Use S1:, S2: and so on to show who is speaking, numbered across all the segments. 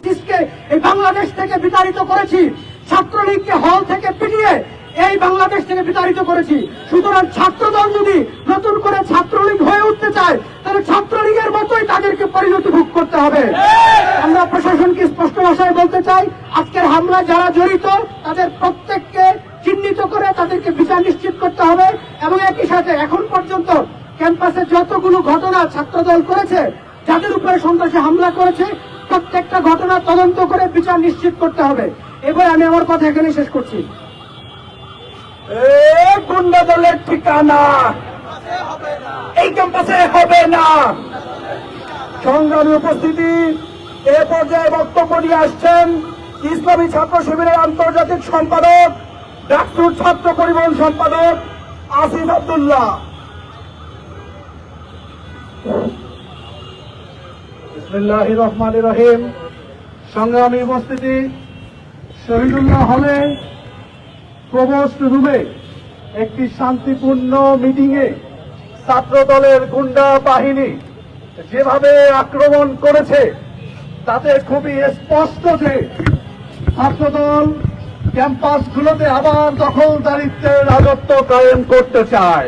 S1: জাস্টিসকে এই বাংলাদেশ থেকে বিতাড়িত করেছি, ছাত্রলীগকে হল থেকে পিটিয়ে এই বাংলাদেশ থেকে বিতাড়িত করেছি। সুতরাং ছাত্রদল যদি নতুন করে ছাত্রলীগ হয়ে উঠতে চায় তাহলে ছাত্রলীগের মতোই তাদেরকে পরিণতি ভোগ করতে হবে। আমরা প্রশাসনকে স্পষ্ট ভাষায় বলতে চাই, আজকের হামলায় যারা জড়িত তাদের প্রত্যেককে চিহ্নিত করে তাদেরকে বিচার নিশ্চিত করতে হবে এবং একই সাথে এখন পর্যন্ত ক্যাম্পাসে যতগুলো ঘটনা ছাত্রদল করেছে, যাদের উপরে সন্ত্রাসী হামলা করেছে, প্রত্যেকটা ঘটনা তদন্ত করে বিচার নিশ্চিত করতে হবে। এবার আমি আমার কথা এখানে শেষ করছি।
S2: গুন্ডা দলের ঠিকানা এই ক্যাম্পাসে হবে না। সংগ্রামী উপস্থিতি, এ পর্যায়ে বক্তব্য নিয়ে আসছেন ইসলামী ছাত্র শিবিরের আন্তর্জাতিক সম্পাদক, ডাকসুর ছাত্র পরিবহন সম্পাদক আসিফ আব্দুল্লাহ। বিসমিল্লাহির রহমানির রহিম। সংগ্রামী উপস্থিতি, শহীদুল্লাহ হলে প্রভোস্ট রুমে একটি শান্তিপূর্ণ মিটিংয়ে ছাত্র দলের গুন্ডা বাহিনী যেভাবে আক্রমণ করেছে তাতে খুবই স্পষ্ট যে ছাত্রদল ক্যাম্পাসগুলোতে আবার দখলদারিত্বের রাজত্ব কায়েম করতে চায়।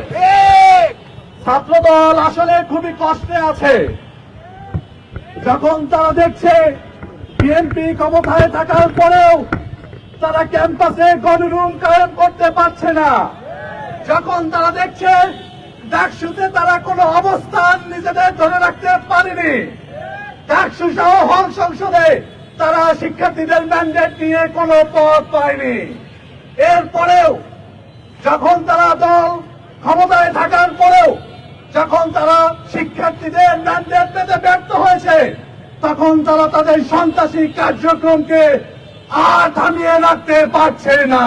S2: ছাত্রদল আসলে খুবই কষ্টে আছে যখন তারা দেখছে বিএনপি ক্ষমতায় থাকার পরেও তারা ক্যাম্পাসে গণরুম কায়েম করতে পারছে না, যখন তারা দেখছে ডাকসুতে তারা কোনো অবস্থান নিজেদের ধরে রাখতে পারেনি, ডাকসু সহ হল সংসদে তারা শিক্ষার্থীদের ম্যান্ডেট নিয়ে কোনো পদ পায়নি। এরপরেও যখন তারা দল ক্ষমতায় থাকার পরেও যখন তারা শিক্ষার্থীদের ম্যান্ডেট পেতে ব্যর্থ হয়েছে, তখন তারা তাদের সন্ত্রাসী কার্যক্রমকে আর থামিয়ে রাখতে পারছে না।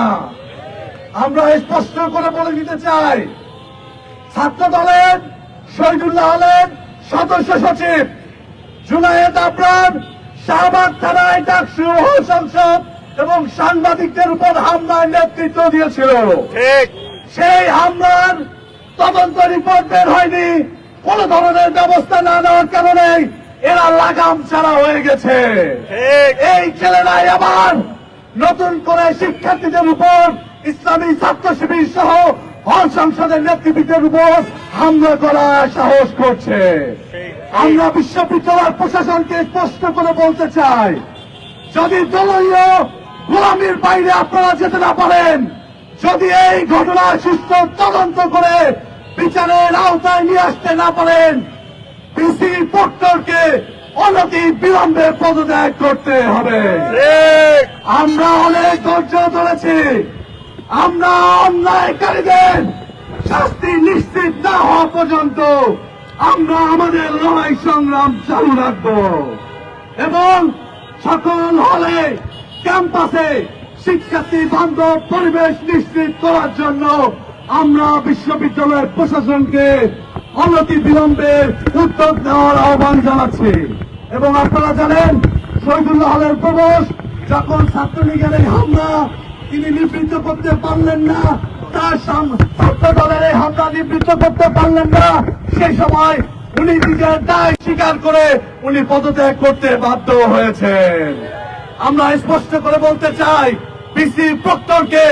S2: আমরা স্পষ্ট করে বলে দিতে চাই, ছাত্র দলের শহীদুল্লাহ হলের সদস্য সচিব জুনায়েদ আবরার শাহবাগ থানায় ডাকসু হল সংসদ এবং সাংবাদিকদের উপর হামলার নেতৃত্ব দিয়েছিল। সেই হামলার তদন্ত রিপোর্ট বের হয়নি, কোন ধরনের ব্যবস্থা না নেওয়ার কারণে এরা লাগাম ছাড়া হয়ে গেছে। এই ছেলেরাই আবার নতুন করে শিক্ষার্থীদের উপর, ইসলামী ছাত্র শিবির সহ হল সংসদের নেতৃবৃন্দের উপর হামলা করার সাহস করছে। আমরা বিশ্ববিদ্যালয় প্রশাসনকে স্পষ্ট করে বলতে চাই, যদি দলীয় গোলামির বাইরে আপনারা যেতে না পারেন, যদি এই ঘটনার সুষ্ঠু তদন্ত করে বিচারের আওতায় নিয়ে আসতে না পারেন, পিসি প্রক্টরকে অনতি বিলম্বে পদত্যাগ করতে হবে। আমরা অনেক ধৈর্য ধরেছি, আমরা অন্যায়কারীদের শাস্তি নিশ্চিত না হওয়া পর্যন্ত আমরা আমাদের লড়াই সংগ্রাম চালু রাখব এবং সকল হলে ক্যাম্পাসে শিক্ষার্থী বান্ধব পরিবেশ নিশ্চিত করার জন্য আমরা বিশ্ববিদ্যালয়ের প্রশাসনকে অনতি বিলম্বে উদ্যোগ নেওয়ার আহ্বান জানাচ্ছি। এবং আপনারা জানেন, শহীদুল্লাহ হলের প্রবেশ যখন ছাত্রলীগের এই হামলা তিনি নিবৃত্ত করতে পারলেন না, তার ছাত্র দলের এই হামলা নিবৃত্ত করতে পারলেন না, সেই সময় উনি নিজের দায় স্বীকার করে উনি পদত্যাগ করতে বাধ্য হয়েছেন। আমরা স্পষ্ট করে বলতে চাই, পিসি প্রক্টরকে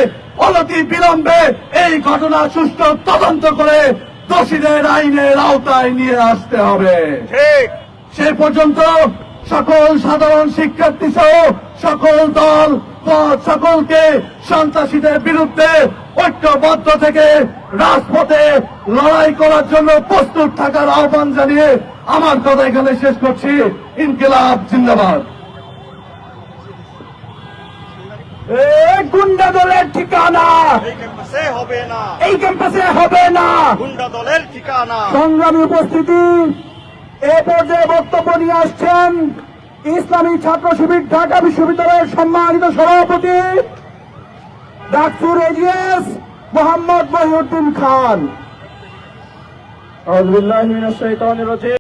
S2: অনতি বিলম্বে এই ঘটনা সুষ্ঠু তদন্ত করে দোষীদের আইনের আওতায় নিয়ে আসতে হবে। সে পর্যন্ত সকল সাধারণ শিক্ষার্থী সহ সকল দল সকলকে সন্ত্রাসীদের বিরুদ্ধে ঐক্যবদ্ধ থেকে রাজপথে লড়াই করার জন্য প্রস্তুত থাকার আহ্বান জানিয়ে আমার কথা এখানে শেষ করছি। ইনকিলাব জিন্দাবাদ। গুন্ডা দলের ঠিকানা
S3: এই ক্যাম্পাসে হবে না,
S2: এই ক্যাম্পাসে হবে না।
S3: গুন্ডা দলের ঠিকানা।
S2: সংগ্রামী উপস্থিতি, এ পর্যায়ে বক্তব্য নিয়ে আসছেন ইসলামী ছাত্র শিবির ঢাকা বিশ্ববিদ্যালয়ের সম্মানিত সভাপতি ডাকসুর এজিএস মোহাম্মদ মহিউদ্দিন খান। আউযু বিল্লাহি মিনাশ শাইতানির রাজিম।